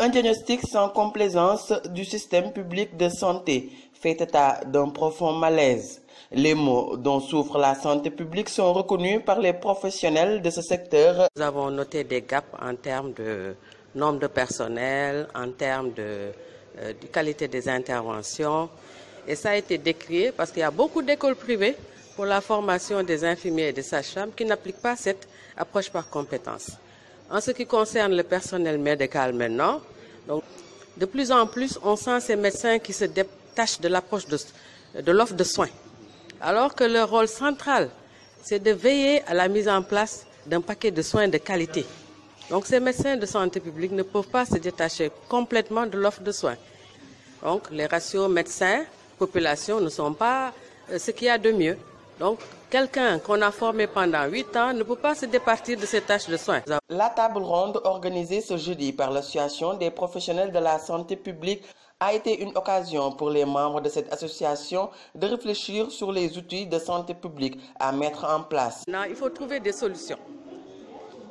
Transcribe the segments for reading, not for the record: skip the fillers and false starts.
Un diagnostic sans complaisance du système public de santé fait état d'un profond malaise. Les maux dont souffre la santé publique sont reconnus par les professionnels de ce secteur. Nous avons noté des gaps en termes de nombre de personnel, en termes de qualité des interventions. Et ça a été décrié parce qu'il y a beaucoup d'écoles privées pour la formation des infirmiers et des sages-femmes qui n'appliquent pas cette approche par compétence. En ce qui concerne le personnel médical maintenant, donc, de plus en plus, on sent ces médecins qui se détachent de l'approche de l'offre de soins. Alors que leur rôle central, c'est de veiller à la mise en place d'un paquet de soins de qualité. Donc ces médecins de santé publique ne peuvent pas se détacher complètement de l'offre de soins. Donc les ratios médecins-population ne sont pas ce qu'il y a de mieux. Donc quelqu'un qu'on a formé pendant 8 ans ne peut pas se départir de ses tâches de soins. La table ronde organisée ce jeudi par l'Association des professionnels de la santé publique a été une occasion pour les membres de cette association de réfléchir sur les outils de santé publique à mettre en place. Il faut trouver des solutions.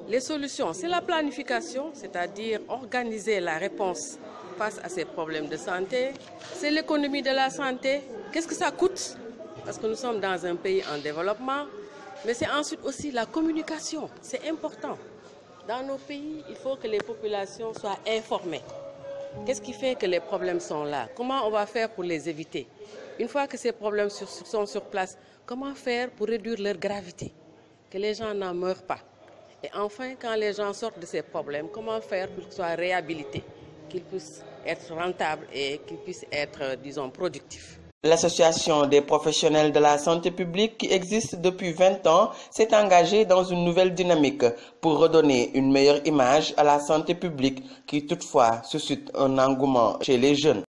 Les solutions, c'est la planification, c'est-à-dire organiser la réponse face à ces problèmes de santé. C'est l'économie de la santé. Qu'est-ce que ça coûte? Parce que nous sommes dans un pays en développement. Mais c'est ensuite aussi la communication. C'est important. Dans nos pays, il faut que les populations soient informées. Qu'est-ce qui fait que les problèmes sont là? Comment on va faire pour les éviter? Une fois que ces problèmes sont sur place, comment faire pour réduire leur gravité? Que les gens n'en meurent pas. Et enfin, quand les gens sortent de ces problèmes, comment faire pour qu'ils soient réhabilités, qu'ils puissent être rentables et qu'ils puissent être, disons, productifs. L'Association des professionnels de la santé publique, qui existe depuis 20 ans, s'est engagée dans une nouvelle dynamique pour redonner une meilleure image à la santé publique qui toutefois suscite un engouement chez les jeunes.